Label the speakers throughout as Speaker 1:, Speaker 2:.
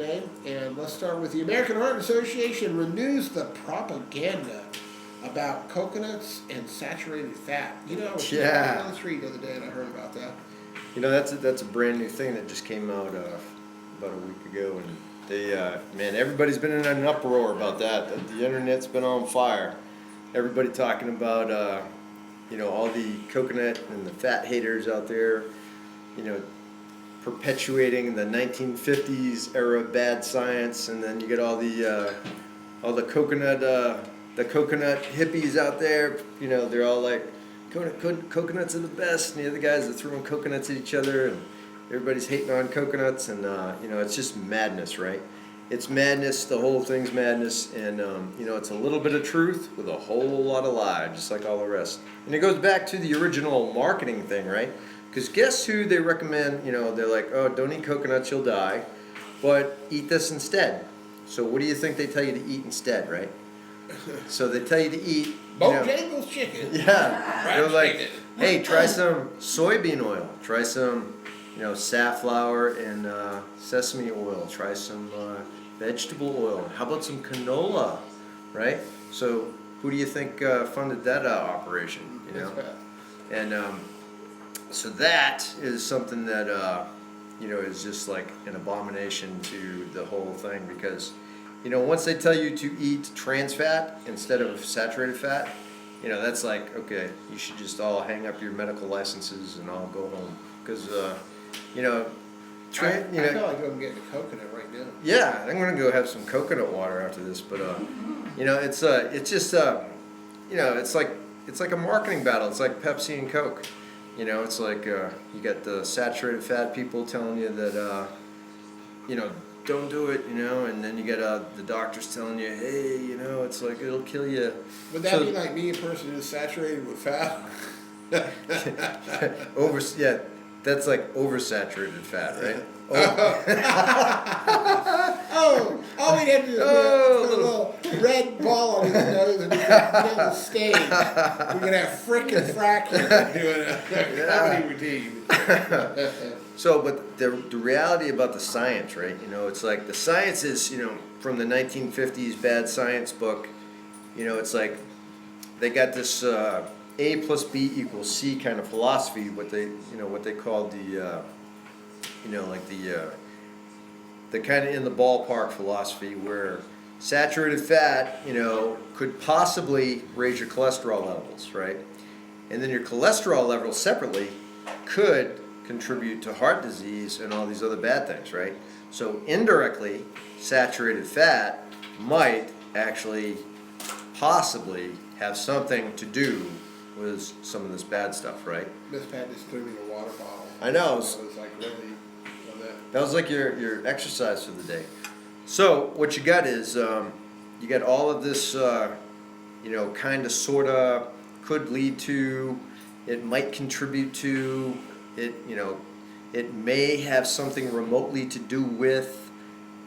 Speaker 1: And let's start with the American Heart Association renews the propaganda about coconuts and saturated fat. You know, I was walking down the street the other day and I heard about that.
Speaker 2: You know, that's a brand new thing that just came out about a week ago, and they man, everybody's been in an uproar about that. The internet's been on fire. Everybody talking about all the coconut and the fat haters out there, perpetuating the 1950s era bad science, and then you get all the coconut hippies out there. They're all like, coconuts are the best, and the other guys are throwing coconuts at each other, and everybody's hating on coconuts, and it's just madness, right? It's madness. The whole thing's madness, and it's a little bit of truth with a whole lot of lie, just like all the rest. And it goes back to the original marketing thing, right? Because guess who they recommend? They're like, oh, don't eat coconuts, you'll die, but eat this instead. So what do you think they tell you to eat instead, right? So they tell you to eat
Speaker 1: Bojangles chicken.
Speaker 2: Yeah, they're like, hey, try some soybean oil, try some safflower and sesame oil, try some vegetable oil. How about some canola, right? So who do you think funded that operation? And so that is something that is just like an abomination to the whole thing, because once they tell you to eat trans fat instead of saturated fat, that's like, okay, you should just all hang up your medical licenses and all go home, because
Speaker 1: I feel like I'm getting a coconut right now.
Speaker 2: Yeah, I'm gonna go have some coconut water after this, but it's just it's like a marketing battle. It's like Pepsi and Coke. It's like you got the saturated fat people telling you that don't do it, and then you get the doctors telling you, hey, it's like it'll kill you.
Speaker 1: Would that be like me, a person who's saturated with fat?
Speaker 2: That's like oversaturated fat, right?
Speaker 1: All we had to do is put a little red ball on his nose and he could feel the stage. We're going to have frickin' fracking doing a comedy routine.
Speaker 2: So, but the reality about the science, right? It's like the science is, from the 1950s bad science book, it's like they got this A plus B equals C kind of philosophy, what they call the the kind of in the ballpark philosophy, where saturated fat, could possibly raise your cholesterol levels, right? And then your cholesterol levels separately could contribute to heart disease and all these other bad things, right? So indirectly, saturated fat might actually possibly have something to do with some of this bad stuff, right?
Speaker 1: Miss Pat just threw me a water bottle.
Speaker 2: I know.
Speaker 1: It was like really
Speaker 2: that was like your exercise for the day. So what you got is you got all of this, kind of, sort of, could lead to, it might contribute to, it may have something remotely to do with,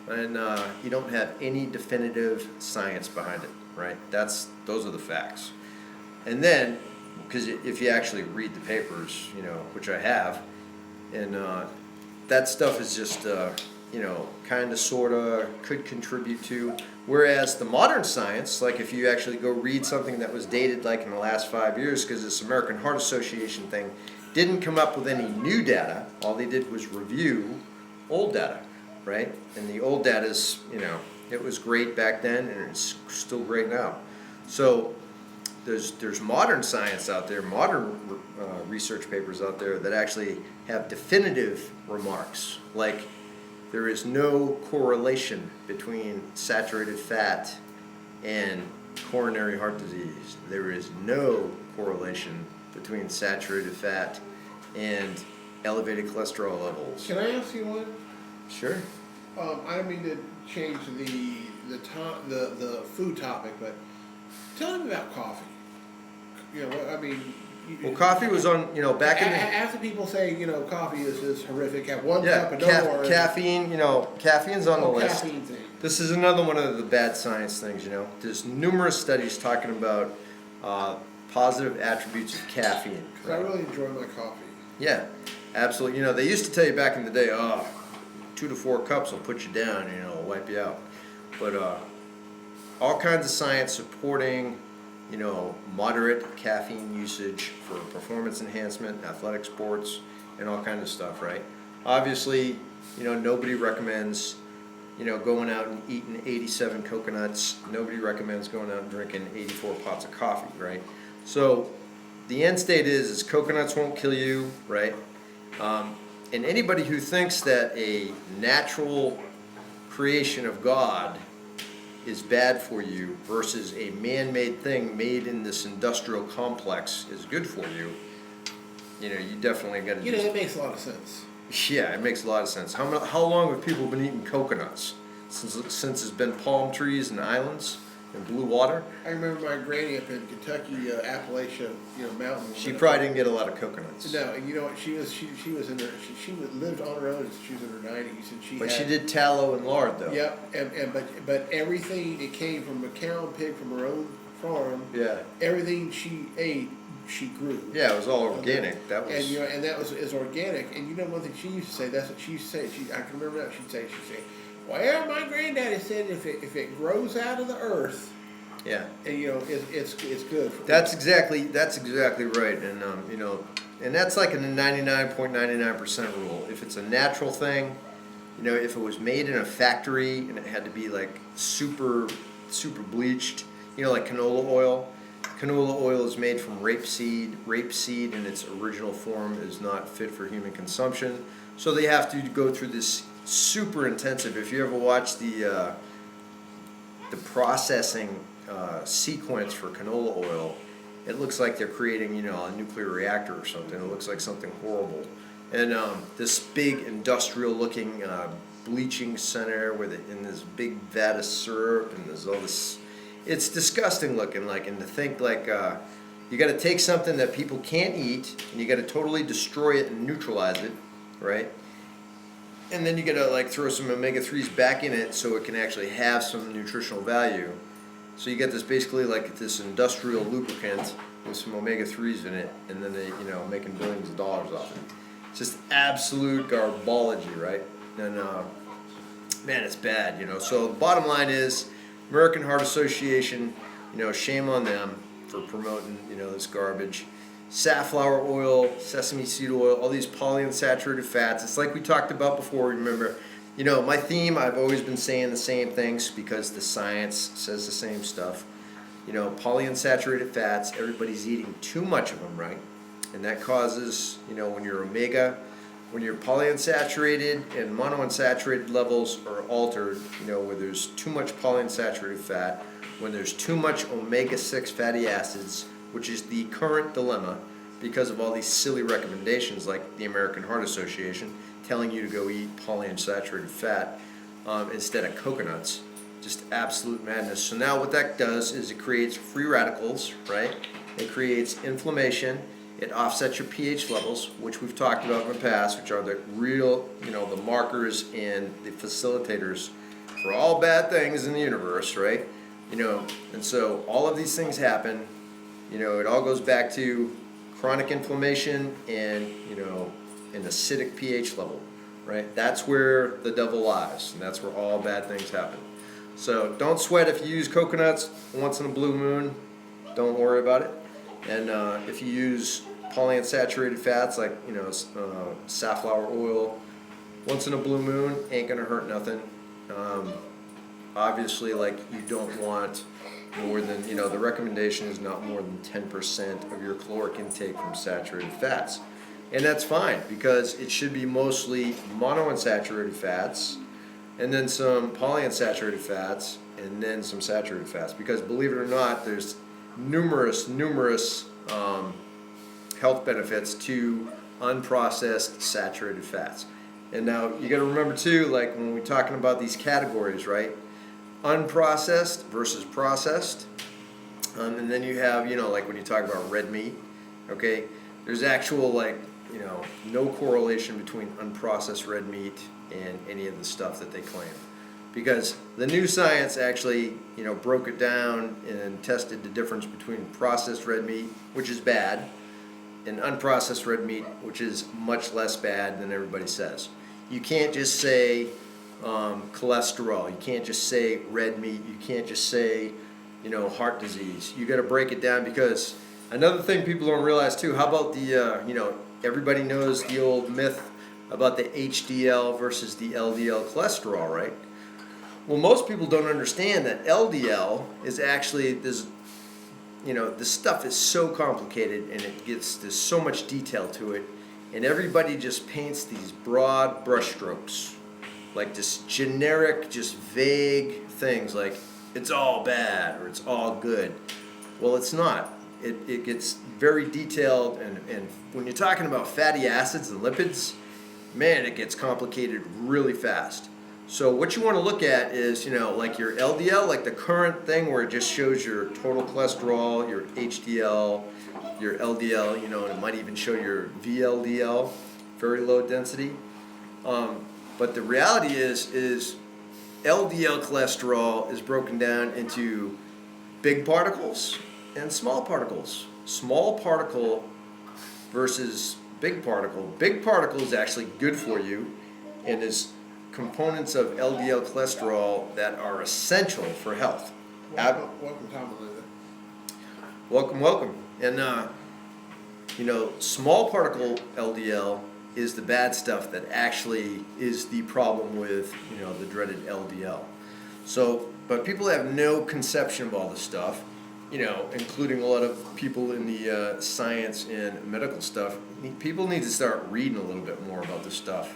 Speaker 2: and you don't have any definitive science behind it, right? Those are the facts. And then, because if you actually read the papers, which I have, and that stuff is just, kind of, sort of, could contribute to. Whereas the modern science, like if you actually go read something that was dated like in the last 5 years, because this American Heart Association thing didn't come up with any new data. All they did was review old data, right? And the old data is, it was great back then, and it's still great now. So there's modern science out there, modern research papers out there that actually have definitive remarks, like there is no correlation between saturated fat and coronary heart disease. There is no correlation between saturated fat and elevated cholesterol levels.
Speaker 1: Can I ask you one?
Speaker 2: Sure.
Speaker 1: I don't mean to change the food topic, but tell me about coffee.
Speaker 2: Well, coffee was on, back in the...
Speaker 1: After people say, coffee is just horrific, have one cup and no more.
Speaker 2: Caffeine, caffeine's on the list.
Speaker 1: Caffeine thing.
Speaker 2: This is another one of the bad science things, There's numerous studies talking about positive attributes of caffeine.
Speaker 1: Right? I really enjoy my coffee.
Speaker 2: Yeah, absolutely. They used to tell you back in the day, 2 to 4 cups will put you down, you know, it'll wipe you out. But all kinds of science supporting, you know, moderate caffeine usage for performance enhancement, athletic sports, and all kinds of stuff, right? Obviously, you know, nobody recommends, you know, going out and eating 87 coconuts. Nobody recommends going out and drinking 84 pots of coffee, right? So the end state is coconuts won't kill you, right? And anybody who thinks that a natural creation of God is bad for you versus a man-made thing made in this industrial complex is good for you, you know, you definitely got to.
Speaker 1: You know, it makes a lot of sense.
Speaker 2: Yeah, it makes a lot of sense. How long have people been eating coconuts? Since it's been palm trees and islands and blue water?
Speaker 1: I remember my granny up in Kentucky, Appalachia, you know, mountain.
Speaker 2: She probably didn't get a lot of coconuts.
Speaker 1: No, and you know what? She was in her. She lived on her own. She was in her 90s, and she.
Speaker 2: But
Speaker 1: had,
Speaker 2: she did tallow and lard though.
Speaker 1: Yep, but everything that came from a cow and pig from her own farm.
Speaker 2: Yeah.
Speaker 1: Everything she ate, she grew.
Speaker 2: Yeah, it was all organic. That was.
Speaker 1: And you know, and that was is organic. And you know, one thing she used to say. That's what she used to say. I can remember now. She'd say, "Well, my granddaddy said if it grows out of the earth."
Speaker 2: Yeah.
Speaker 1: And you know, it's good.
Speaker 2: That's exactly right, and you know, and that's like a 99.99% rule. If it's a natural thing, you know, if it was made in a factory and it had to be like super bleached, you know, like canola oil. Canola oil is made from rapeseed. Rapeseed in its original form is not fit for human consumption, so they have to go through this super intensive. If you ever watch the processing sequence for canola oil, it looks like they're creating, you know, a nuclear reactor or something. It looks like something horrible. And this big industrial-looking bleaching center in this big vat of syrup, and there's all this. It's disgusting looking. Like, and to think like you got to take something that people can't eat, and you got to totally destroy it and neutralize it, right? And then you got to like throw some omega-3s back in it so it can actually have some nutritional value. So you get this basically like this industrial lubricant with some omega-3s in it, and then they, you know, making billions of dollars off it. It's just absolute garbology, right? And man, it's bad, you know. So the bottom line is, American Heart Association, you know, shame on them for promoting, you know, this garbage. Safflower oil, sesame seed oil, all these polyunsaturated fats. It's like we talked about before, remember. You know, my theme, I've always been saying the same things because the science says the same stuff. You know, polyunsaturated fats, everybody's eating too much of them, right? And that causes, you know, when your polyunsaturated and monounsaturated levels are altered, you know, where there's too much polyunsaturated fat, when there's too much omega-6 fatty acids, which is the current dilemma because of all these silly recommendations like the American Heart Association telling you to go eat polyunsaturated fat instead of coconuts. Just absolute madness. So now what that does is it creates free radicals, right? It creates inflammation. It offsets your pH levels, which we've talked about in the past, which are the real, you know, the markers and the facilitators for all bad things in the universe, right? You know, and so all of these things happen. You know, it all goes back to chronic inflammation and, you know, an acidic pH level, right? That's where the devil lies, and that's where all bad things happen. So don't sweat if you use coconuts once in a blue moon. Don't worry about it. And if you use polyunsaturated fats like, you know, safflower oil once in a blue moon, ain't gonna hurt nothing. Obviously, like, you don't want more than, you know, the recommendation is not more than 10% of your caloric intake from saturated fats. And that's fine because it should be mostly monounsaturated fats and then some polyunsaturated fats and then some saturated fats, because believe it or not, there's numerous health benefits to unprocessed saturated fats. And now you got to remember too, like when we're talking about these categories, right? Unprocessed versus processed. And then you have, you know, like when you talk about red meat, okay, there's actual, like, you know, no correlation between unprocessed red meat and any of the stuff that they claim. Because the new science actually, you know, broke it down and tested the difference between processed red meat, which is bad, and unprocessed red meat, which is much less bad than everybody says. you can't just say cholesterol. You can't just say red meat. You can't just say, heart disease. You got to break it down, because another thing people don't realize too. How about the everybody knows the old myth about the HDL versus the LDL cholesterol, right? Well, most people don't understand that LDL is actually this. This stuff is so complicated, and there's so much detail to it, and everybody just paints these broad brushstrokes, like just generic, just vague things, like it's all bad or it's all good. Well, it's not. It gets very detailed, and when you're talking about fatty acids and lipids, man, it gets complicated really fast. So what you want to look at is, like your LDL, like the current thing where it just shows your total cholesterol, your HDL, your LDL, and it might even show your VLDL, very low density. But the reality is LDL cholesterol is broken down into big particles and small particles. Small particle versus big particle. Big particle is actually good for you, and is components of LDL cholesterol that are essential for health.
Speaker 1: Welcome, Tom.
Speaker 2: Welcome. And small particle LDL is the bad stuff that actually is the problem with the dreaded LDL. So, but people have no conception of all this stuff, including a lot of people in the science and medical stuff. People need to start reading a little bit more about this stuff.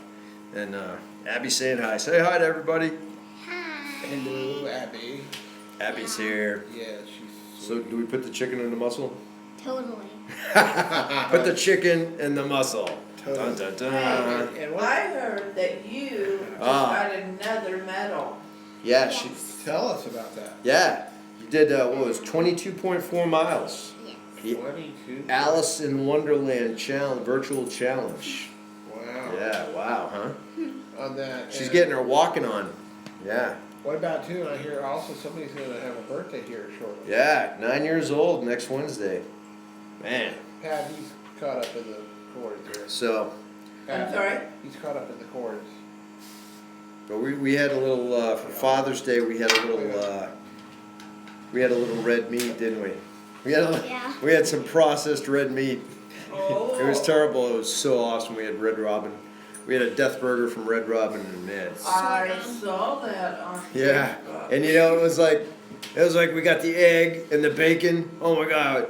Speaker 2: And Abby's saying hi. Say hi to everybody.
Speaker 3: Hi.
Speaker 1: Hello, Abby.
Speaker 2: Abby's here.
Speaker 1: Yeah, she's.
Speaker 2: So do we put the chicken in the muscle?
Speaker 3: Totally.
Speaker 2: Put the chicken in the muscle.
Speaker 1: Totally.
Speaker 2: Dun, dun, dun.
Speaker 1: And what?
Speaker 4: I heard that you just got another medal.
Speaker 2: Yeah,
Speaker 1: Tell us about that.
Speaker 2: Yeah, you did. What was 22.4 miles?
Speaker 3: Yes.
Speaker 2: The
Speaker 1: 22.
Speaker 2: Alice in Wonderland challenge, virtual challenge.
Speaker 1: Wow.
Speaker 2: Yeah. Wow. Huh?
Speaker 1: On that.
Speaker 2: She's
Speaker 1: and
Speaker 2: getting her walking on. Yeah.
Speaker 1: What about too? And I hear also somebody's going to have a birthday here shortly.
Speaker 2: Yeah. 9 years old next Wednesday. Man.
Speaker 1: Pat, he's caught up in the chords here.
Speaker 2: So.
Speaker 4: I'm sorry?
Speaker 1: He's caught up in the chords.
Speaker 2: But we had a little for Father's Day. We had a little red meat, didn't we?
Speaker 3: Yeah.
Speaker 2: We had some processed red meat.
Speaker 4: Oh.
Speaker 2: It was terrible. It was so awesome. We had Red Robin. We had a death burger from Red Robin, and man.
Speaker 4: I saw that on
Speaker 2: Yeah.
Speaker 4: Facebook.
Speaker 2: And it was like we got the egg and the bacon. Oh my God.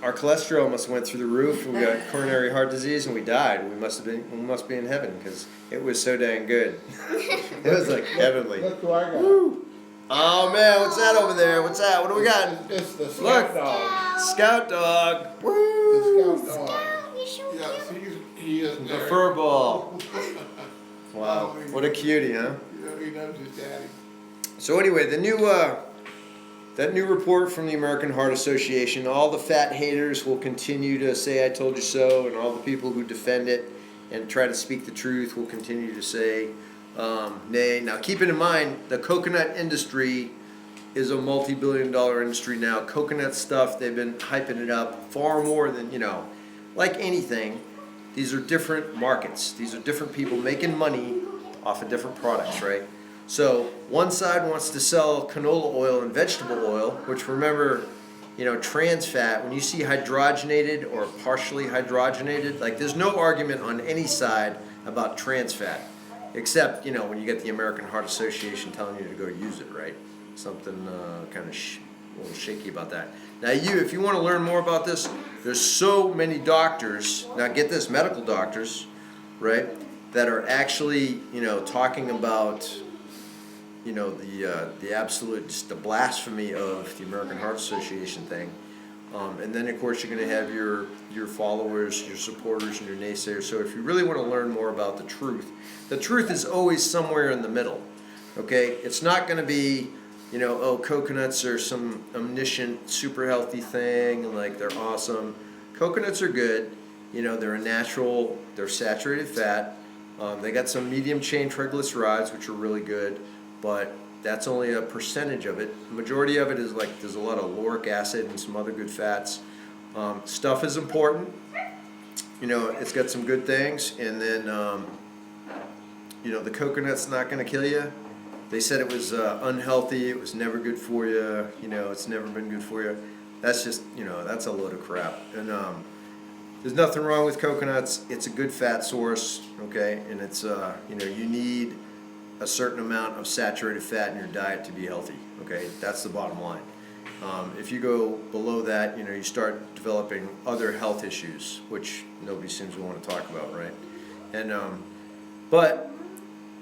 Speaker 2: Our cholesterol must have went through the roof. We got coronary heart disease, and we died. We must be in heaven, because it was so dang good. It was like heavenly.
Speaker 1: Look who I got.
Speaker 2: Woo. Oh man, what's that over there? What's that? What do we got?
Speaker 1: It's the
Speaker 2: Look.
Speaker 1: scout dog.
Speaker 2: Scout dog.
Speaker 1: The
Speaker 2: Woo.
Speaker 1: scout dog.
Speaker 3: Oh, you're so
Speaker 1: Yes,
Speaker 3: cute.
Speaker 1: he is
Speaker 2: The
Speaker 1: there.
Speaker 2: fur ball. Wow. What a cutie, huh?
Speaker 1: He knows his daddy.
Speaker 2: So anyway, that new report from the American Heart Association, all the fat haters will continue to say I told you so, and all the people who defend it and try to speak the truth will continue to say nay. Now keep it in mind, the coconut industry is a multi-billion-dollar industry now. Coconut stuff, they've been hyping it up far more than, like anything, these are different markets. These are different people making money off of different products, right? So one side wants to sell canola oil and vegetable oil, which remember, trans fat, when you see hydrogenated or partially hydrogenated, like there's no argument on any side about trans fat, except, when you get the American Heart Association telling you to go use it, right? Something kind of a little shaky about that. Now if you want to learn more about this, there's so many doctors, now get this, medical doctors, right, that are actually, talking about the absolute, just the blasphemy of the American Heart Association thing. And then of course you're going to have your followers, your supporters, and your naysayers. So if you really want to learn more about the truth is always somewhere in the middle. Okay? It's not going to be, coconuts are some omniscient, super healthy thing, and like they're awesome. Coconuts are good. They're a natural, they're saturated fat. They got some medium chain triglycerides, which are really good. But that's only a percentage of it. The majority of it is like there's a lot of lauric acid and some other good fats. Stuff is important. It's got some good things, and then the coconut's not going to kill you. They said it was unhealthy. It was never good for you. It's never been good for you. That's just, that's a load of crap. And there's nothing wrong with coconuts. It's a good fat source, okay? And it's, you need a certain amount of saturated fat in your diet to be healthy, okay? That's the bottom line. If you go below that, you start developing other health issues, which nobody seems to want to talk about, right? And, but,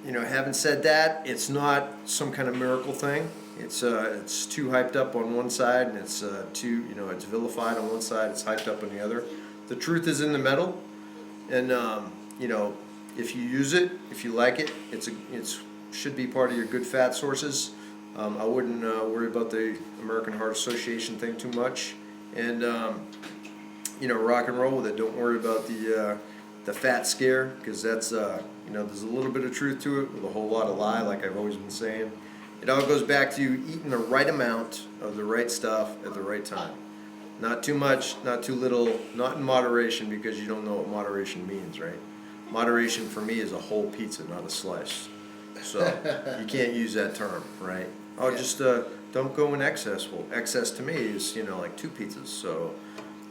Speaker 2: having said that, it's not some kind of miracle thing. It's too hyped up on one side, and it's it's vilified on one side, it's hyped up on the other. The truth is in the middle, and if you use it, if you like it, it should be part of your good fat sources. I wouldn't worry about the American Heart Association thing too much, and rock and roll with it. Don't worry about the fat scare, because that's there's a little bit of truth to it with a whole lot of lie, like I've always been saying. It all goes back to eating the right amount of the right stuff at the right time. Not too much, not too little, not in moderation, because you don't know what moderation means, right? Moderation for me is a whole pizza, not a slice. So you can't use that term, right? Oh,
Speaker 1: Yeah.
Speaker 2: just don't go in excess. Well, excess to me is, like 2 pizzas. So,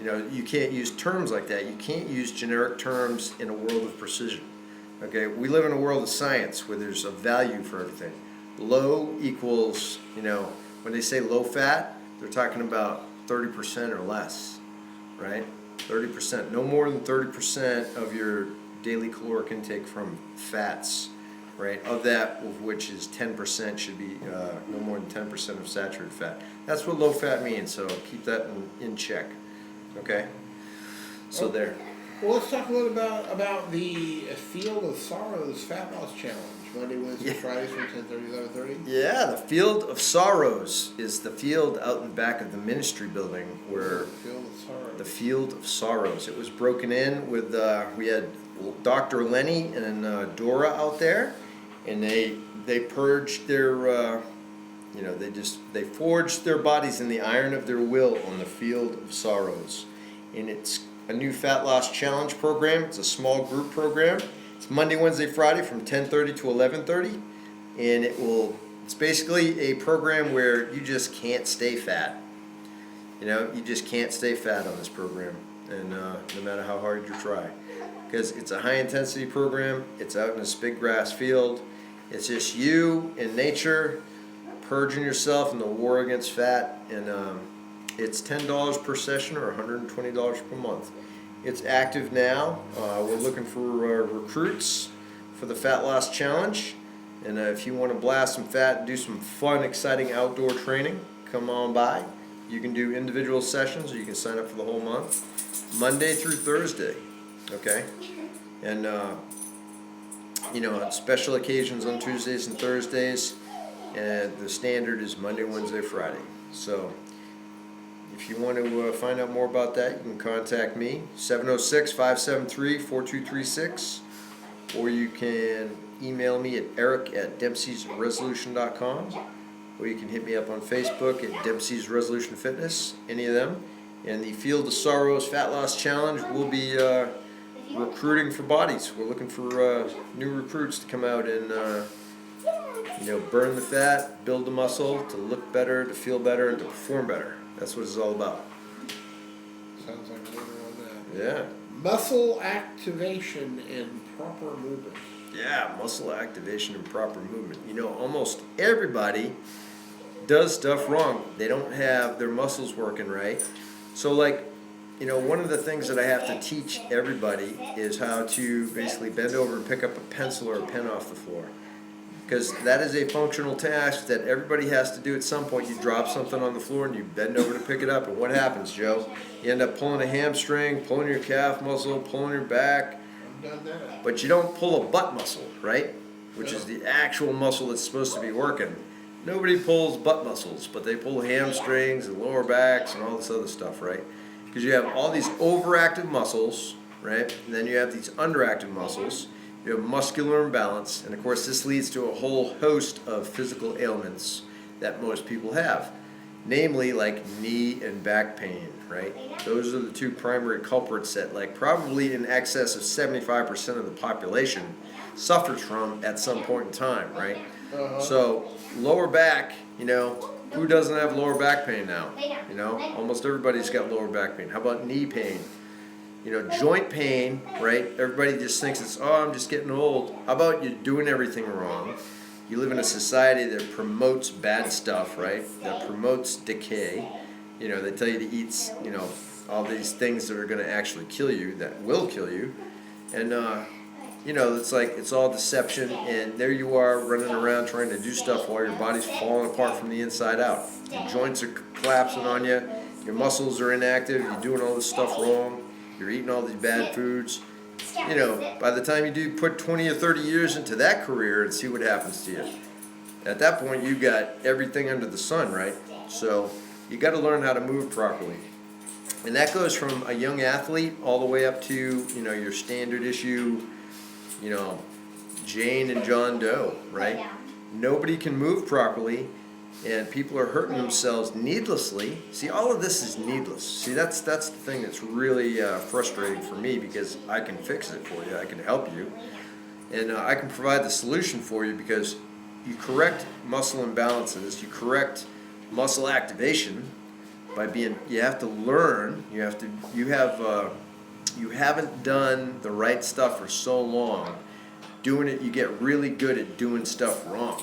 Speaker 2: you can't use terms like that. You can't use generic terms in a world of precision. Okay, we live in a world of science where there's a value for everything. Low equals, when they say low fat, they're talking about 30% or less, right? 30%, no more than 30% of your daily caloric intake from fats, right? Of that, of which is 10% should be no more than 10% of saturated fat. That's what low fat means, so keep that in check, okay? So there.
Speaker 1: Well, let's talk a little about the Field of Sorrows Fat Loss Challenge. Monday, Wednesday, Fridays from 10:30 to 11:30.
Speaker 2: Yeah, the Field of Sorrows is the field out in back of the ministry building where
Speaker 1: Field of Sorrows.
Speaker 2: the Field of Sorrows. It was broken in with we had Dr. Lenny and Dora out there, and they purged their they forged their bodies in the iron of their will on the Field of Sorrows, and it's a new fat loss challenge program. It's a small group program. It's Monday, Wednesday, Friday from 10:30 to 11:30, and it's basically a program where you just can't stay fat. You just can't stay fat on this program, and no matter how hard you try, because it's a high intensity program. It's out in this big grass field. It's just you in nature, purging yourself in the war against fat, and it's $10 per session or $120 per month. It's active now. We're looking for recruits for the Fat Loss Challenge. And if you want to blast some fat and do some fun, exciting outdoor training, come on by. You can do individual sessions, or you can sign up for the whole month, Monday through Thursday. Okay? And, on special occasions on Tuesdays and Thursdays. And the standard is Monday, Wednesday, Friday. So if you want to find out more about that, you can contact me, 706-573-4236, or you can email me at eric@dempseysresolution.com, or you can hit me up on Facebook at Dempsey's Resolution Fitness, any of them. And the Field of Sorrows Fat Loss Challenge will be recruiting for bodies. We're looking for new recruits to come out and burn the fat, build the muscle, to look better, to feel better, and to perform better. That's what it's all about.
Speaker 1: Sounds like a winner on that.
Speaker 2: Yeah.
Speaker 1: Muscle activation and proper movement.
Speaker 2: Yeah, muscle activation and proper movement. Almost everybody does stuff wrong. They don't have their muscles working right. So one of the things that I have to teach everybody is how to basically bend over and pick up a pencil or a pen off the floor. Because that is a functional task that everybody has to do at some point. You drop something on the floor and you bend over to pick it up, and what happens, Joe? You end up pulling a hamstring, pulling your calf muscle, pulling your back.
Speaker 1: I've done that.
Speaker 2: But you don't pull a butt muscle, right? Which is the actual muscle that's supposed to be working. Nobody pulls butt muscles, but they pull hamstrings and lower backs and all this other stuff, right? Because you have all these overactive muscles, right? And then you have these underactive muscles. You have muscular imbalance, and of course this leads to a whole host of physical ailments that most people have, namely like knee and back pain, right? Those are the two primary culprits that probably in excess of 75% of the population suffers from at some point in time, right?
Speaker 1: Uh-huh.
Speaker 2: So lower back, who doesn't have lower back pain now? Almost everybody's got lower back pain. How about knee pain? Joint pain, right? Everybody just thinks I'm just getting old. How about you're doing everything wrong? You live in a society that promotes bad stuff, right? That promotes decay. They tell you to eat, all these things that are going to actually kill you, that will kill you. And, it's like it's all deception, and there you are running around trying to do stuff while your body's falling apart from the inside out. Your joints are collapsing on you, your muscles are inactive, you're doing all this stuff wrong, you're eating all these bad foods. By the time you do put 20 or 30 years into that career and see what happens to you. At that point, you got everything under the sun, right? So you got to learn how to move properly. And that goes from a young athlete all the way up to, your standard issue, Jane and John Doe, right? Nobody can move properly, and people are hurting themselves needlessly. See, all of this is needless. See, that's the thing that's really frustrating for me, because I can fix it for you, I can help you, and I can provide the solution for you, because you correct muscle imbalances, you correct muscle activation by you have to learn, you haven't done the right stuff for so long. Doing it, you get really good at doing stuff wrong.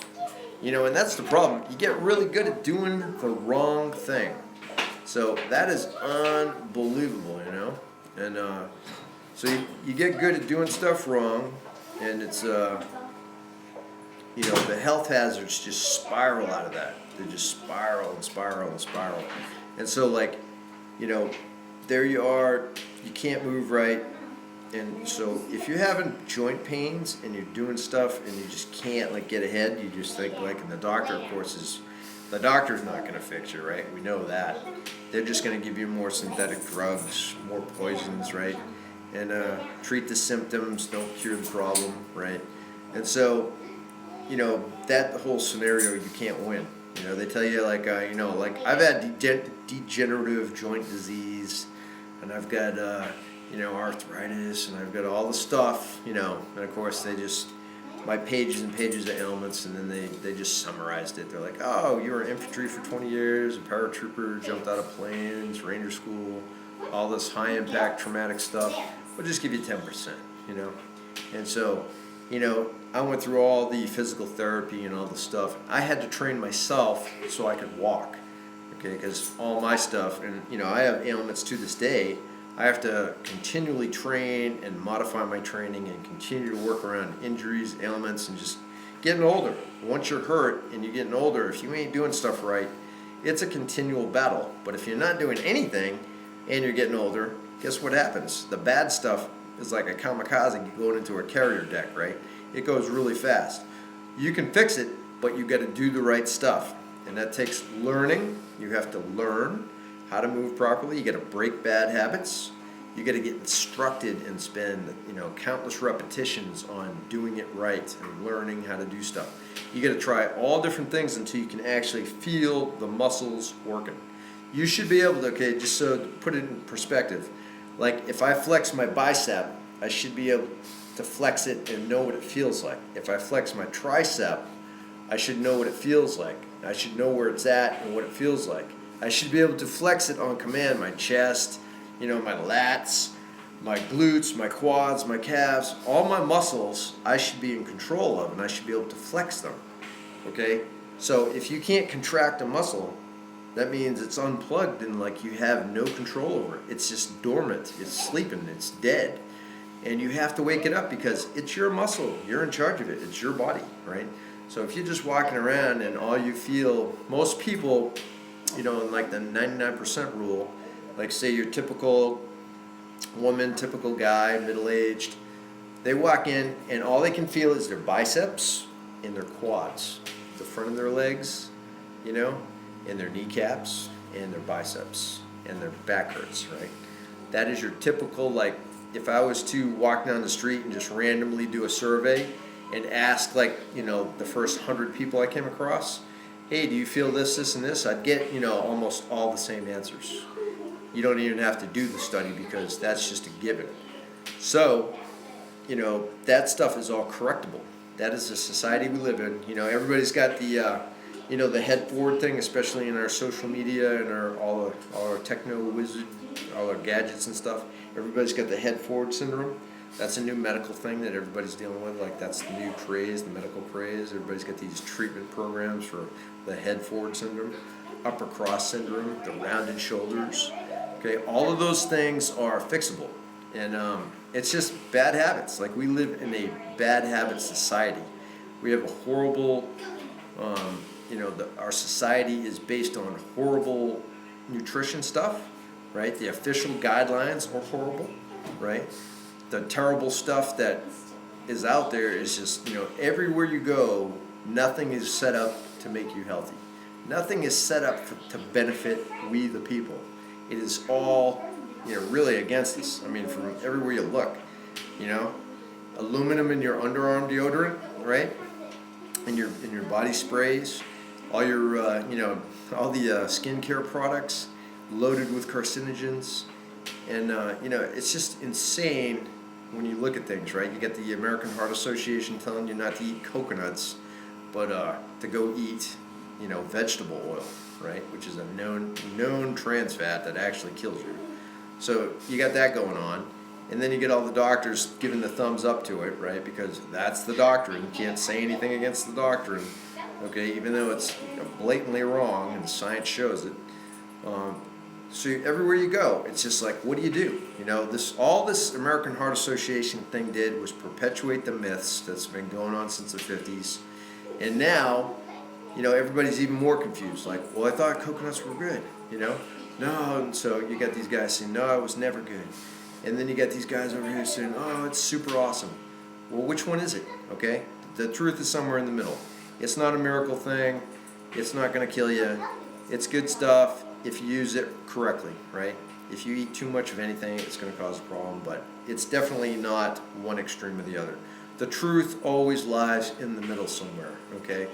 Speaker 2: And that's the problem. You get really good at doing the wrong thing. So that is unbelievable, And so you get good at doing stuff wrong, and it's, the health hazards just spiral out of that. They just spiral and spiral and spiral. And so, there you are, you can't move right. And so if you're having joint pains and you're doing stuff and you just can't get ahead, you just think and the doctor, of course, the doctor's not going to fix you, right? We know that. They're just going to give you more synthetic drugs, more poisons, right? And treat the symptoms, don't cure the problem, right? And so, that whole scenario, you can't win. They tell you I've had degenerative joint disease, and I've got arthritis, and I've got all the stuff, and of course my pages and pages of ailments, and then they just summarized it. They're like, oh, you were in infantry for 20 years, a paratrooper, jumped out of planes, ranger school, all this high impact traumatic stuff. We'll just give you 10%, And so, I went through all the physical therapy and all the stuff. I had to train myself so I could walk, okay, because all my stuff, and I have ailments to this day. I have to continually train and modify my training and continue to work around injuries, ailments, and just getting older. Once you're hurt and you're getting older, if you ain't doing stuff right, it's a continual battle. But if you're not doing anything and you're getting older, guess what happens? The bad stuff is like a kamikaze going into a carrier deck, right? It goes really fast. You can fix it, but you got to do the right stuff. And that takes learning. You have to learn how to move properly. You got to break bad habits. You got to get instructed and spend, countless repetitions on doing it right and learning how to do stuff. You got to try all different things until you can actually feel the muscles working. You should be able to, just so to put it in perspective, if I flex my bicep, I should be able to flex it and know what it feels like. If I flex my tricep, I should know what it feels like. I should know where it's at and what it feels like. I should be able to flex it on command, my chest, my lats, my glutes, my quads, my calves, all my muscles I should be in control of, and I should be able to flex them, okay? So if you can't contract a muscle, that means it's unplugged and you have no control over it. It's just dormant, it's sleeping, it's dead. And you have to wake it up because it's your muscle, you're in charge of it, it's your body, right? So if you're just walking around and all you feel, most people, in the 99% rule, say your typical woman, typical guy, middle-aged, they walk in and all they can feel is their biceps and their quads, the front of their legs, and their kneecaps and their biceps and their back hurts, right? That is your typical, if I was to walk down the street and just randomly do a survey and ask the first 100 people I came across, hey, do you feel this, this, and this? I'd get, almost all the same answers. You don't even have to do the study because that's just a given. So, you know, that stuff is all correctable. That is the society we live in. You know, everybody's got the, you know, the head forward thing, especially in our social media and all our techno wizard, all our gadgets and stuff. Everybody's got the head forward syndrome. That's a new medical thing that everybody's dealing with. Like, that's the new craze, the medical craze. Everybody's got these treatment programs for the head forward syndrome, upper cross syndrome, the rounded shoulders. Okay, all of those things are fixable. And it's just bad habits. Like, we live in a bad habit society. We have a horrible, you know, our society is based on horrible nutrition stuff, right? The official guidelines are horrible, right? The terrible stuff that is out there is just, you know, everywhere you go, nothing is set up to make you healthy. Nothing is set up to benefit we the people. It is all, you know, really against us. I mean, from everywhere you look, you know, aluminum in your underarm deodorant, right? In your body sprays, all your, you know, all the skincare products loaded with carcinogens, and you know, it's just insane when you look at things, right? You get the American Heart Association telling you not to eat coconuts, but to go eat, you know, vegetable oil, right? Which is a known trans fat that actually kills you. So you got that going on, and then you get all the doctors giving the thumbs up to it, right? Because that's the doctrine. You can't say anything against the doctrine, okay? Even though it's blatantly wrong and science shows it. So everywhere you go, it's just like, what do? You know, all this American Heart Association thing did was perpetuate the myths that's been going on since the 50s. And now, you know, everybody's even more confused. Like, well, I thought coconuts were good, you know? No, and so you got these guys saying, no, it was never good. And then you got these guys over here saying, oh, it's super awesome. Well, which one is it, okay? The truth is somewhere in the middle. It's not a miracle thing. It's not going to kill you. It's good stuff if you use it correctly, right? If you eat too much of anything, it's going to cause a problem, but it's definitely not one extreme or the other. The truth always lies in the middle somewhere, okay?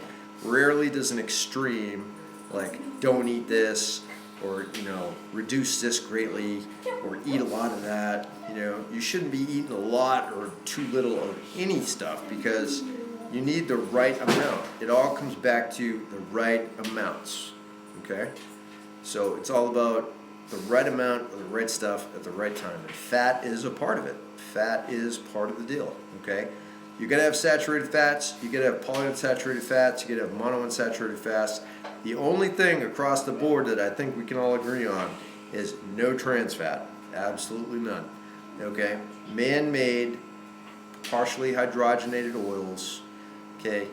Speaker 2: Rarely does an extreme, like, don't eat this, or, you know, reduce this greatly, or eat a lot of that. You know, you shouldn't be eating a lot or too little of any stuff, because you need the right amount. It all comes back to the right amounts, okay? So it's all about the right amount of the right stuff at the right time. And fat is a part of it. Fat is part of the deal, okay? You gotta have saturated fats, you gotta have polyunsaturated fats, you gotta have monounsaturated fats. The only thing across the board that I think we can all agree on is no trans fat. Absolutely none, okay? Man-made, partially hydrogenated oils, okay?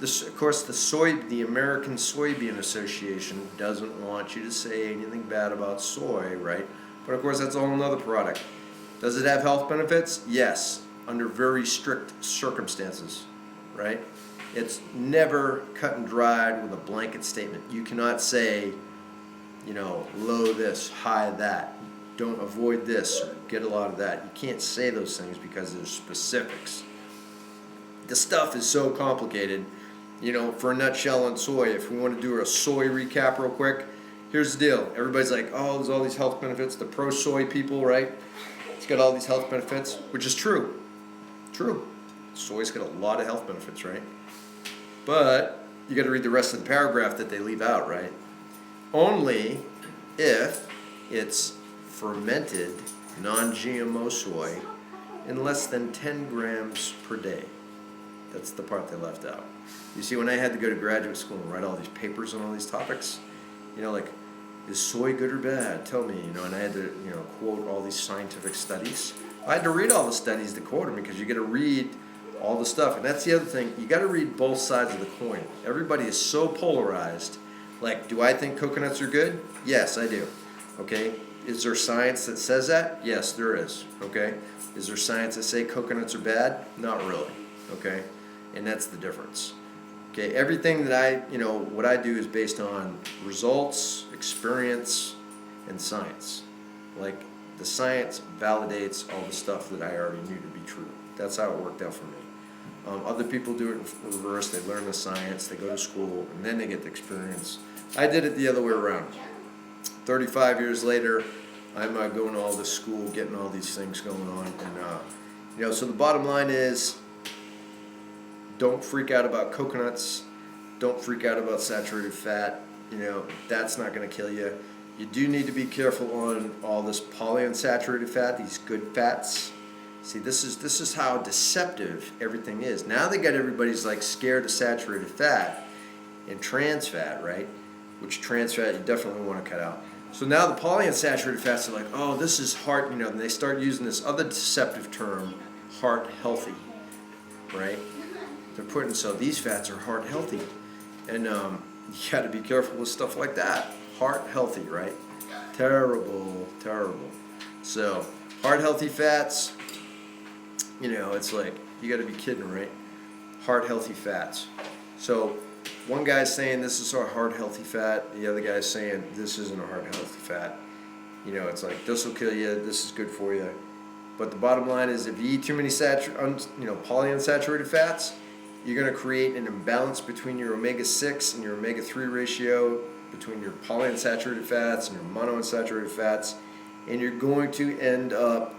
Speaker 2: Of course, the American Soybean Association doesn't want you to say anything bad about soy, right? But of course, that's a whole nother product. Does it have health benefits? Yes, under very strict circumstances, right? It's never cut and dried with a blanket statement. You cannot say, you know, low this, high that. Don't avoid this, or get a lot of that. You can't say those things because there's specifics. The stuff is so complicated. You know, for a nutshell on soy, if we want to do a soy recap real quick, here's the deal. Everybody's like, oh, there's all these health benefits. The pro-soy people, right? It's got all these health benefits, which is true. True. Soy's got a lot of health benefits, right? But you got to read the rest of the paragraph that they leave out, right? Only if it's fermented non-GMO soy in less than 10 grams per day. That's the part they left out. You see, when I had to go to graduate school and write all these papers on all these topics, you know, like, is soy good or bad? Tell me, you know, and I had to, you know, quote all these scientific studies. I had to read all the studies to quote them, because you got to read all the stuff. And that's the other thing. You got to read both sides of the coin. Everybody is so polarized. Like, do I think coconuts are good? Yes, I do. Okay. Is there science that says that? Yes, there is. Okay. Is there science that say coconuts are bad? Not really. Okay. And that's the difference. Okay. Everything that what I do is based on results, experience, and science. Like, the science validates all the stuff that I already knew to be true. That's how it worked out for me. Other people do it in reverse. They learn the science, they go to school, and then they get the experience. I did it the other way around. 35 years later, I'm going to all this school, getting all these things going on, and So the bottom line is, don't freak out about coconuts. Don't freak out about saturated fat. That's not going to kill you. You do need to be careful on all this polyunsaturated fat, these good fats. See, this is how deceptive everything is. Now they got everybody's like scared of saturated fat and trans fat, right? Which trans fat you definitely want to cut out. So now the polyunsaturated fats are like, oh, this is heart, and they start using this other deceptive term, heart healthy, right? So these fats are heart healthy. And you got to be careful with stuff like that. Heart healthy, right? Terrible, terrible. So heart healthy fats, it's like, you got to be kidding, right? Heart healthy fats. So one guy's saying this is our heart healthy fat. The other guy's saying this isn't a heart healthy fat. It's like, this will kill you. This is good for you. But the bottom line is, if you eat too many polyunsaturated fats, you're going to create an imbalance between your omega-6 and your omega-3 ratio, between your polyunsaturated fats and your monounsaturated fats, and you're going to end up,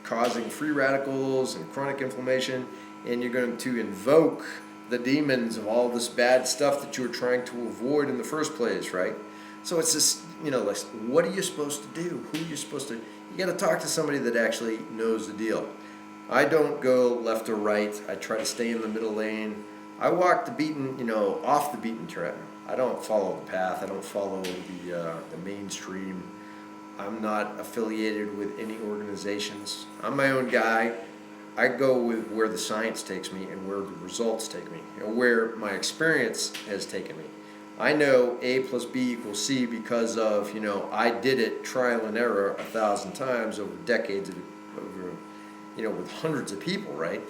Speaker 2: causing free radicals and chronic inflammation, and you're going to invoke the demons of all this bad stuff that you were trying to avoid in the first place, right? So it's this, like, what are you supposed to do? Who are you supposed to? You got to talk to somebody that actually knows the deal. I don't go left or right. I try to stay in the middle lane. I walk the beaten, off the beaten track. I don't follow the path. I don't follow the mainstream. I'm not affiliated with any organizations. I'm my own guy. I go with where the science takes me and where the results take me, and where my experience has taken me. I know A plus B equals C because of, I did it trial and error 1,000 times over decades with hundreds of people, right?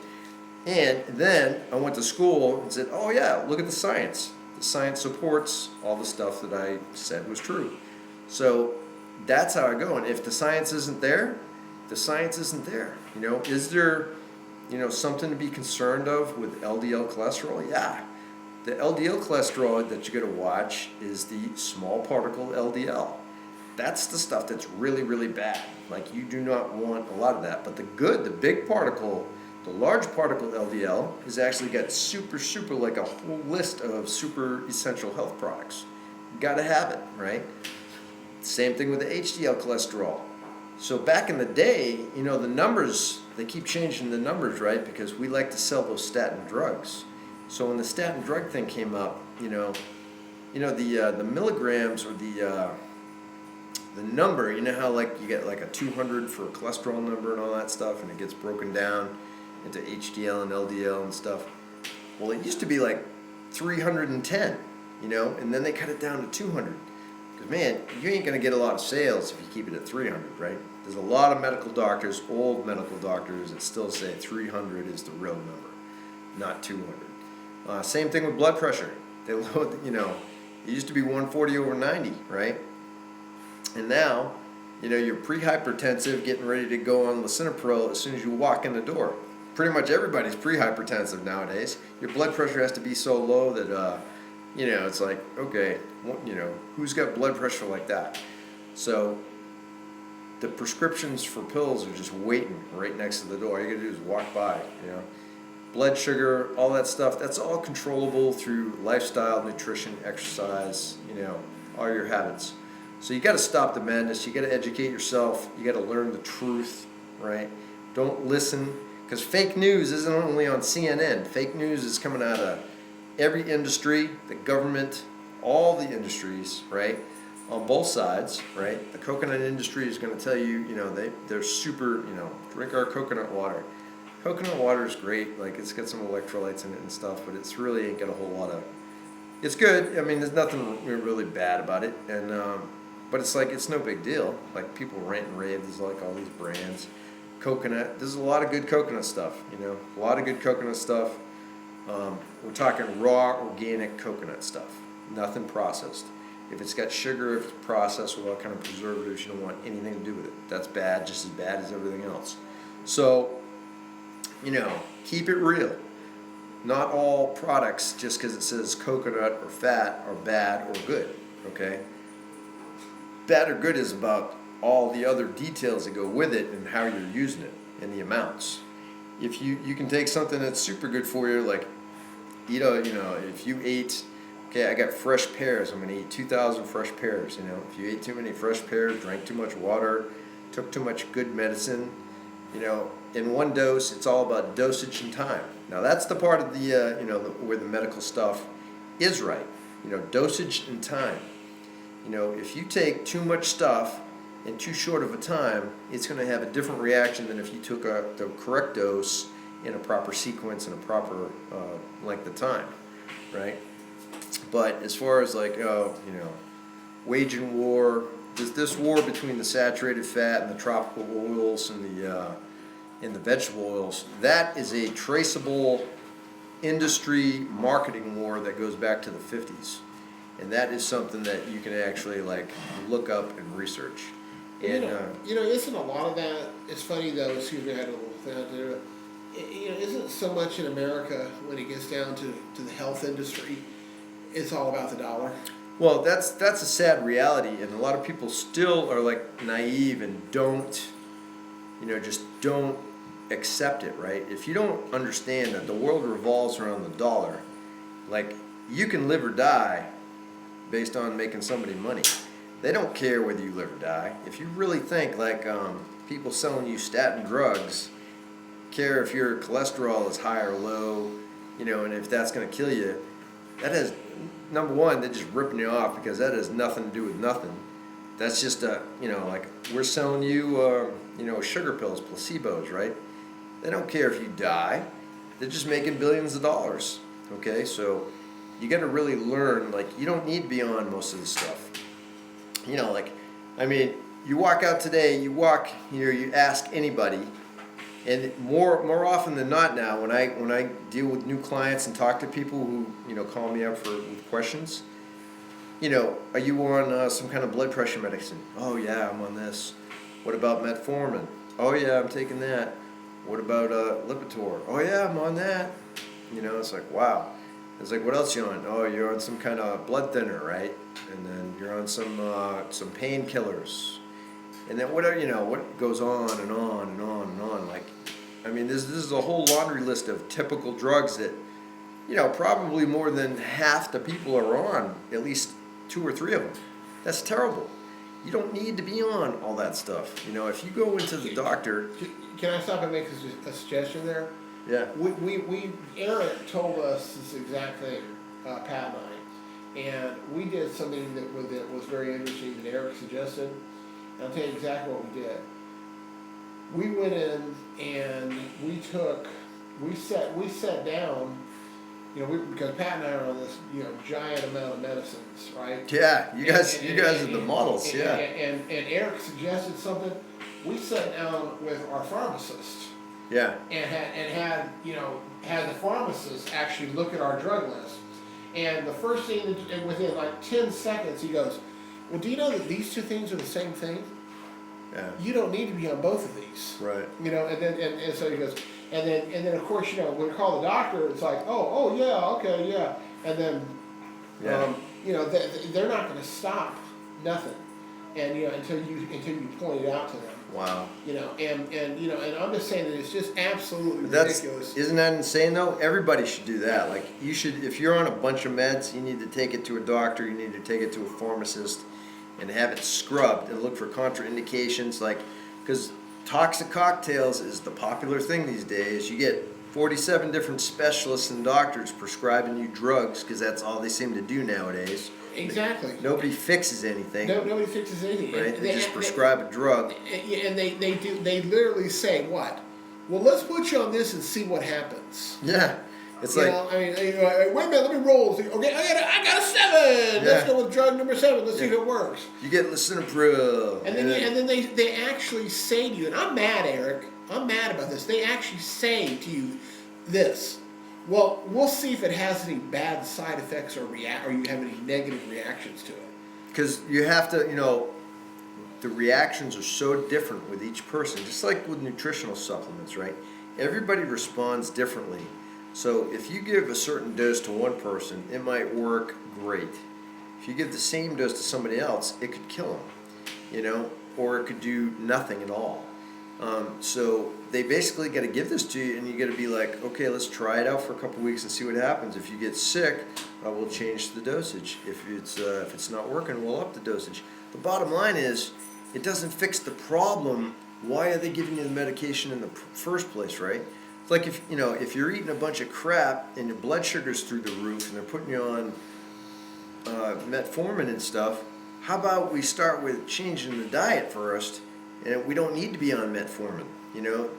Speaker 2: And then I went to school and said, oh yeah, look at the science. The science supports all the stuff that I said was true. So that's how I go. And if the science isn't there, the science isn't there. Is there, something to be concerned of with LDL cholesterol? Yeah. The LDL cholesterol that you got to watch is the small particle LDL. That's the stuff that's really, really bad. Like, you do not want a lot of that. But the big particle, the large particle LDL, has actually got super, like a whole list of super essential health products. You got to have it, right? Same thing with the HDL cholesterol. So back in the day, the numbers, they keep changing the numbers, right? Because we like to sell those statin drugs. So when the statin drug thing came up, the milligrams, or the number, how like you get like a 200 for a cholesterol number and all that stuff, and it gets broken down into HDL and LDL and stuff. Well, it used to be like 310, and then they cut it down to 200. Because, man, you ain't going to get a lot of sales if you keep it at 300, right? There's a lot of medical doctors, old medical doctors, that still say 300 is the real number, not 200. Same thing with blood pressure. They load, it used to be 140 over 90, right? And now, you're pre-hypertensive, getting ready to go on lisinopril as soon as you walk in the door. Pretty much everybody's pre-hypertensive nowadays. Your blood pressure has to be so low that, it's like, okay, who's got blood pressure like that? So the prescriptions for pills are just waiting right next to the door. All you gotta do is walk by, Blood sugar, all that stuff, that's all controllable through lifestyle, nutrition, exercise, all your habits. So you gotta stop the madness. You gotta educate yourself. You gotta learn the truth, right? Don't listen, because fake news isn't only on CNN. Fake news is coming out of every industry, the government, all the industries, right? On both sides, right? The coconut industry is going to tell you, they're super, drink our coconut water. Coconut water is great, like it's got some electrolytes in it and stuff, but it's really ain't got a whole lot of, it's good. I mean, there's nothing really bad about it, and but it's like, it's no big deal. Like, people rant and rave, there's like all these brands. Coconut, there's a lot of good coconut stuff, a lot of good coconut stuff. We're talking raw, organic coconut stuff, nothing processed. If it's got sugar, if it's processed with all kind of preservatives, you don't want anything to do with it. That's bad, just as bad as everything else. So, keep it real. Not all products, just because it says coconut or fat, are bad or good, okay? Bad or good is about all the other details that go with it and how you're using it. and the amounts. If you can take something that's super good for you, like if you ate, okay, I got fresh pears, I'm gonna eat 2,000 fresh pears. If you ate too many fresh pears, drank too much water, took too much good medicine, in one dose, it's all about dosage and time. Now that's the part of the where the medical stuff is right. Dosage and time. If you take too much stuff in too short of a time, it's going to have a different reaction than if you took the correct dose in a proper sequence and a proper length of time, right? But as far as waging war, this war between the saturated fat and the tropical oils and the vegetable oils, that is a traceable industry marketing war that goes back to the 50s. And that is something that you can actually look up and research. And
Speaker 1: isn't a lot of that? It's funny though. Excuse me, I had a little thing out there. Isn't so much in America when it gets down to the health industry, it's all about the dollar.
Speaker 2: Well, that's a sad reality, and a lot of people still are naive and don't, just don't accept it, right? If you don't understand that the world revolves around the dollar, you can live or die based on making somebody money. They don't care whether you live or die. If you really think people selling you statin drugs care if your cholesterol is high or low, and if that's going to kill you, that has, number one, they're just ripping you off because that has nothing to do with nothing. That's just we're selling you, sugar pills, placebos, right? They don't care if you die. They're just making billions of dollars. Okay, so you got to really learn. You don't need to be on most of this stuff. You walk out today. You ask anybody, and more often than not now, when I deal with new clients and talk to people who call me up with questions. Are you on some kind of blood pressure medicine? Oh yeah, I'm on this. What about metformin? Oh yeah, I'm taking that. What about Lipitor? Oh yeah, I'm on that. It's wow. It's what else you on? Oh, you're on some kind of blood thinner, right? And then you're on some painkillers. And then what goes on and on and on and on. This is a whole laundry list of typical drugs that, probably more than half the people are on, at least 2 or 3 of them. That's terrible. You don't need to be on all that stuff. If you go into the doctor.
Speaker 1: Can I stop and make a suggestion there?
Speaker 2: Yeah.
Speaker 1: Eric told us this exact thing, Pat and I, and we did something that was very interesting that Eric suggested. And I'll tell you exactly what we did. We went in and we sat down, because Pat and I are on this, giant amount of medicines, right?
Speaker 2: Yeah, you guys are the models, yeah.
Speaker 1: And Eric suggested something. We sat down with our pharmacist.
Speaker 2: Yeah.
Speaker 1: And had the pharmacist actually look at our drug list. And the first thing, and within 10 seconds, he goes, well, do you know that these two things are the same thing?
Speaker 2: Yeah.
Speaker 1: You don't need to be on both of these.
Speaker 2: Right.
Speaker 1: And then so he goes, and then of course, when we call the doctor, it's oh yeah, okay, yeah. And then, they're not going to stop nothing. And, until you point it out to them.
Speaker 2: Wow.
Speaker 1: And I'm just saying that it's just absolutely ridiculous.
Speaker 2: Isn't that insane though? Everybody should do that. You should, if you're on a bunch of meds, you need to take it to a doctor, you need to take it to a pharmacist and have it scrubbed and look for contraindications, because toxic cocktails is the popular thing these days. You get 47 different specialists and doctors prescribing you drugs because that's all they seem to do nowadays.
Speaker 1: Exactly.
Speaker 2: Nobody fixes anything.
Speaker 1: Nobody fixes anything.
Speaker 2: Right? They just prescribe a drug.
Speaker 1: And they literally say what? Well, let's put you on this and see what happens.
Speaker 2: Yeah. It's
Speaker 1: wait a minute, let me roll. Okay, I got a 7.
Speaker 2: Yeah.
Speaker 1: Let's go with drug number 7. Let's see if it works.
Speaker 2: You get lisinopril.
Speaker 1: And then they actually say to you, and I'm mad, Eric. I'm mad about this. They actually say to you this. Well, we'll see if it has any bad side effects or you have any negative reactions to it.
Speaker 2: Because you have to, the reactions are so different with each person, just like with nutritional supplements, right? Everybody responds differently. So if you give a certain dose to one person, it might work great. If you give the same dose to somebody else, it could kill them, or it could do nothing at all. So they basically got to give this to you, and you got to be like, okay, let's try it out for a couple weeks and see what happens. If you get sick, we'll change the dosage. If it's not working, we'll up the dosage. The bottom line is, it doesn't fix the problem. Why are they giving you the medication in the first place, right? It's like if you're eating a bunch of crap and your blood sugar's through the roof, and they're putting you on metformin and stuff. How about we start with changing the diet first, and we don't need to be on metformin,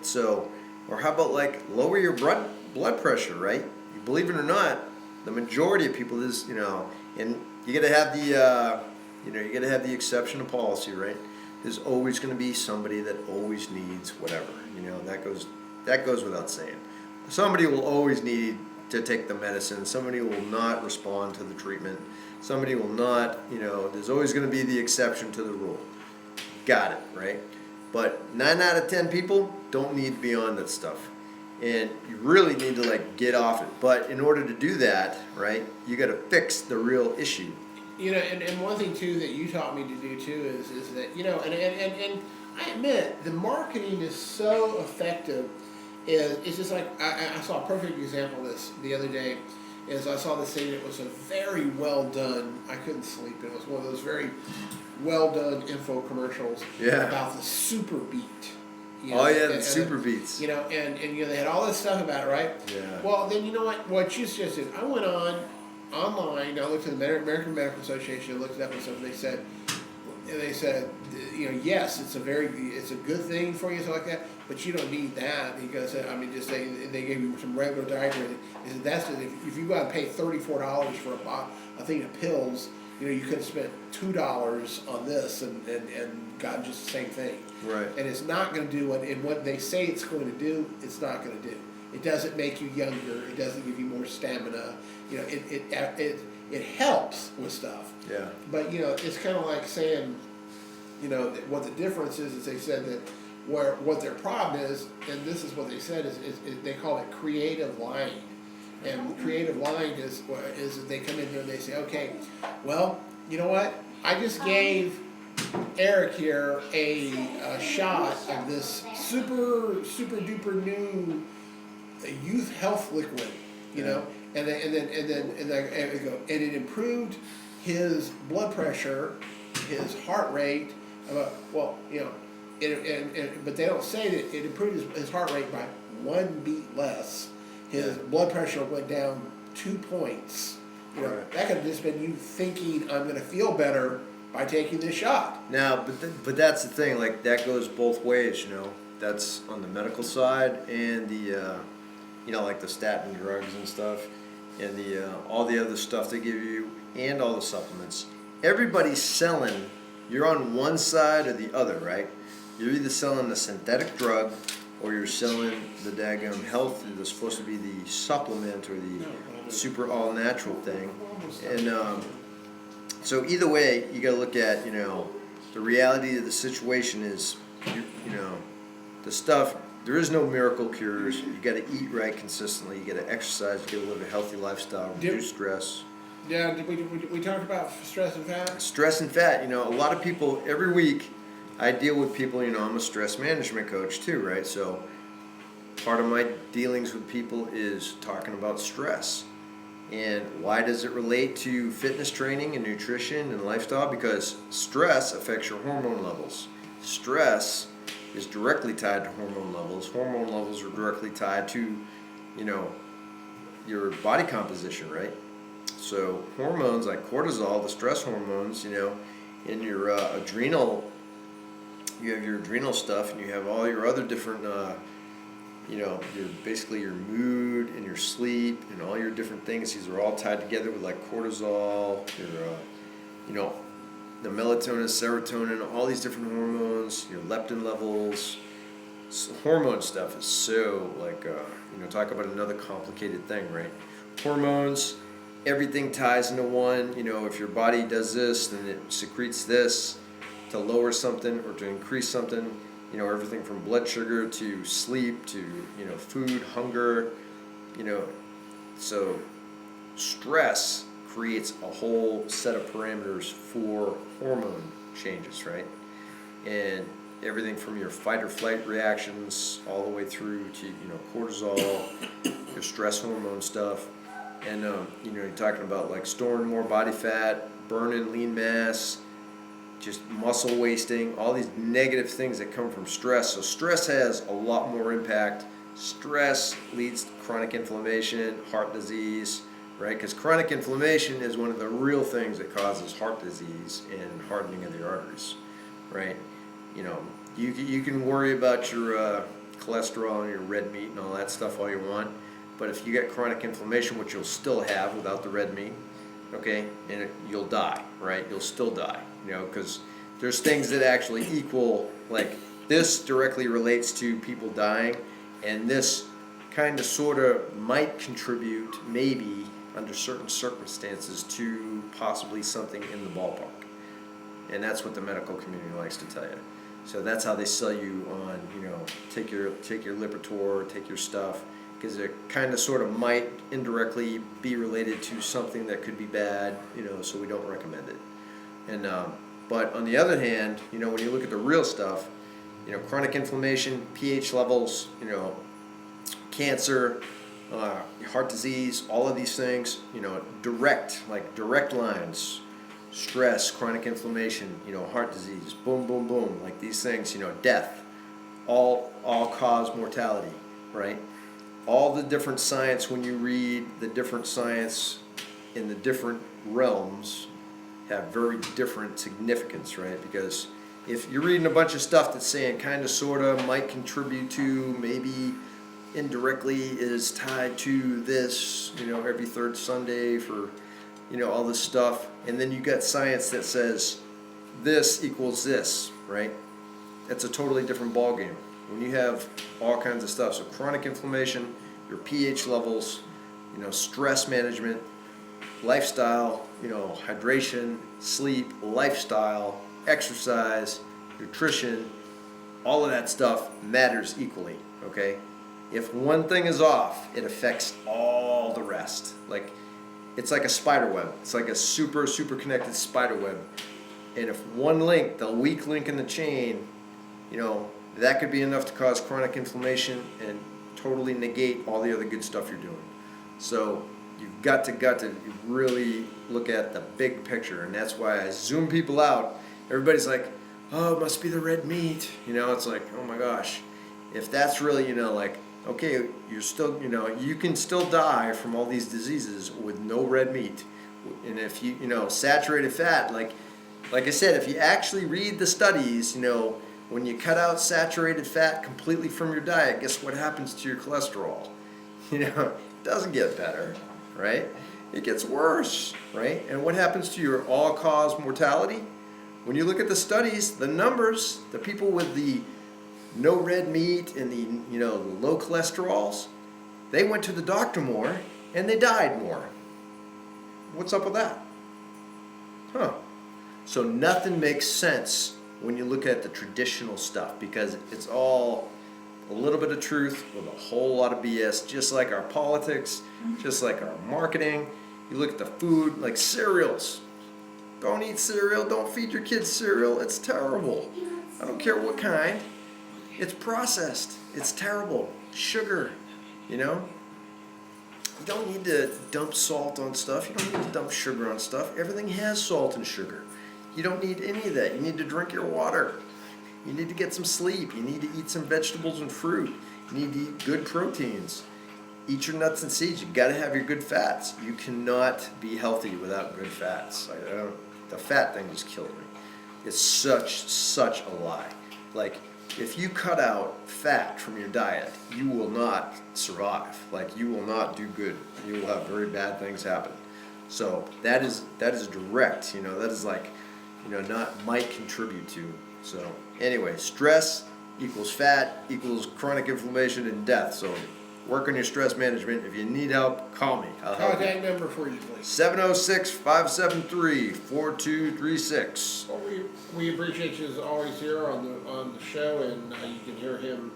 Speaker 2: So, or how about like lower your blood pressure, right? Believe it or not, the majority of people is, and you got to have the, you got to have the exception to policy, right? There's always going to be somebody that always needs whatever, that goes without saying. Somebody will always need to take the medicine. Somebody will not respond to the treatment. Somebody will not, there's always going to be the exception to the rule. Got it, right? But 9 out of 10 people don't need to be on that stuff. And you really need to get off it. But in order to do that, right, you got to fix the real issue.
Speaker 1: And one thing too that you taught me to do too is that, and I admit the marketing is so effective. It's just like I saw a perfect example of this the other day. Is I saw this thing that was a very well done. I couldn't sleep. It was one of those very well done info commercials about the super beat.
Speaker 2: The super beats.
Speaker 1: And they had all this stuff about it, right?
Speaker 2: Yeah.
Speaker 1: Well, then you know what you suggested. I went online. I looked at the American Medical Association. I looked it up and stuff. And they said, yes, it's a good thing for you, stuff like that. But you don't need that because they gave you some regular dietary. They said that's if you go out and pay $34 for a thing of pills, you could have spent $2 on this and gotten just the same thing.
Speaker 2: Right.
Speaker 1: And it's not going to do what they say it's going to do. It's not going to do. It doesn't make you younger. It doesn't give you more stamina. It helps with stuff.
Speaker 2: Yeah.
Speaker 1: But it's kind of like saying, what the difference is they said that what their problem is, and this is what they said is they call it creative lying. And creative lying is they come in here and they say, okay, well, you know what? I just gave Eric here a shot of this super duper new youth health liquid, and it improved his blood pressure, his heart rate. But they don't say that it improved his heart rate by 1 beat less. His blood pressure went down 2 points. That could have just been you thinking, I'm going to feel better by taking this shot.
Speaker 2: Now, but that's the thing. That goes both ways. That's on the medical side and the, like the statin drugs and stuff, and the all the other stuff they give you, and all the supplements. Everybody's selling. You're on one side or the other, right? You're either selling the synthetic drug, or you're selling the daggum health that's supposed to be the supplement or the super all natural thing. And so either way, you got to look at the reality of the situation is the stuff. There is no miracle cures. You got to eat right consistently. You got to exercise. You got to live a healthy lifestyle. Reduce stress.
Speaker 1: Yeah, we talked about stress and fat?
Speaker 2: Stress and fat. A lot of people, every week, I deal with people, I'm a stress management coach too, right? So part of my dealings with people is talking about stress. And why does it relate to fitness training and nutrition and lifestyle? Because stress affects your hormone levels. Stress is directly tied to hormone levels. Hormone levels are directly tied to, your body composition, right? So hormones like cortisol, the stress hormones, in your adrenal, you have your adrenal stuff, and you have all your other different, your basically your mood and your sleep and all your different things. These are all tied together with cortisol, your, the melatonin, serotonin, all these different hormones, your leptin levels. So hormone stuff is so talk about another complicated thing, right? Hormones. Everything ties into one. If your body does this, then it secretes this to lower something or to increase something. Everything from blood sugar to sleep to, food, hunger. So stress creates a whole set of parameters for hormone changes, right? And everything from your fight or flight reactions all the way through to, cortisol, your stress hormone stuff. And, you're talking about like storing more body fat, burning lean mass, just muscle wasting, all these negative things that come from stress. So stress has a lot more impact. Stress leads to chronic inflammation, heart disease, right? Because chronic inflammation is one of the real things that causes heart disease and hardening of the arteries, right? You can worry about your cholesterol and your red meat and all that stuff all you want, but if you get chronic inflammation, which you'll still have without the red meat, okay, and you'll die, right? You'll still die, because there's things that actually equal, like this directly relates to people dying, and this kind of sort of might contribute, maybe under certain circumstances, to possibly something in the ballpark. And that's what the medical community likes to tell you. So that's how they sell you on, take your Lipitor, take your stuff, because it kind of sort of might indirectly be related to something that could be bad, so we don't recommend it. And but on the other hand, when you look at the real stuff, chronic inflammation, pH levels, cancer, heart disease, all of these things, direct lines, stress, chronic inflammation, heart disease, boom, boom, boom, like these things, death, all cause mortality, right? All the different science, when you read the different science in the different realms, have very different significance, right? Because if you're reading a bunch of stuff that's saying kind of, sort of, might contribute to, maybe indirectly is tied to this, every third Sunday for, all this stuff, and then you got science that says this equals this, right? That's a totally different ballgame. When you have all kinds of stuff, so chronic inflammation, your pH levels, stress management, lifestyle, hydration, sleep, lifestyle, exercise, nutrition, all of that stuff matters equally, okay? If one thing is off, it affects all the rest. Like, it's like a spider web. It's like a super, super connected spider web. And if one link, the weak link in the chain, that could be enough to cause chronic inflammation and totally negate all the other good stuff you're doing. So you've got to really look at the big picture, and that's why I zoom people out. Everybody's like, oh, it must be the red meat. It's like, oh my gosh. If that's really, okay, you're still, you can still die from all these diseases with no red meat. And if you, saturated fat, like I said, if you actually read the studies, when you cut out saturated fat completely from your diet, guess what happens to your cholesterol? It doesn't get better, right? It gets worse, right? And what happens to your all-cause mortality? When you look at the studies, the numbers, the people with the no red meat and the, the low cholesterols, they went to the doctor more and they died more. What's up with that? Huh. So nothing makes sense when you look at the traditional stuff, because it's all a little bit of truth with a whole lot of BS, just like our politics, just like our marketing. You look at the food, like cereals. Don't eat cereal, don't feed your kids cereal, it's terrible. I don't care what kind. It's processed, it's terrible. Sugar, You don't need to dump salt on stuff, you don't need to dump sugar on stuff. Everything has salt and sugar. You don't need any of that. You need to drink your water. You need to get some sleep. You need to eat some vegetables and fruit. You need to eat good proteins. Eat your nuts and seeds. You got to have your good fats. You cannot be healthy without good fats. The fat thing just killed me. It's such a lie. Like, if you cut out fat from your diet, you will not survive. Like, you will not do good. You will have very bad things happen. So that is direct. That is like, not might contribute to. So anyway, stress equals fat equals chronic inflammation and death. So work on your stress management. If you need help, call me. I'll help you.
Speaker 1: Contact number for you, please.
Speaker 2: 706-573-4236.
Speaker 1: Well, we appreciate you as always here on the show, and you can hear him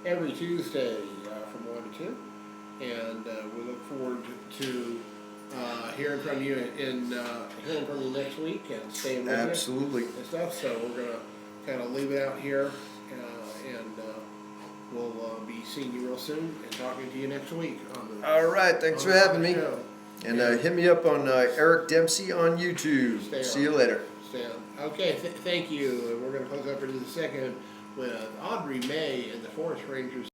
Speaker 1: every Tuesday from 1 to 2. And we look forward to hearing from you hearing from you next week and staying with
Speaker 2: Absolutely.
Speaker 1: you and stuff. So we're gonna kind of leave it out here and we'll be seeing you real soon and talking to you next week.
Speaker 2: All right, thanks for having me.
Speaker 1: Show.
Speaker 2: And hit me up on Eric Dempsey on YouTube.
Speaker 1: Stay on.
Speaker 2: See you later.
Speaker 1: Stay on. Okay, thank you. And we're going to close up into the second with Audrey May and the Forest Rangers.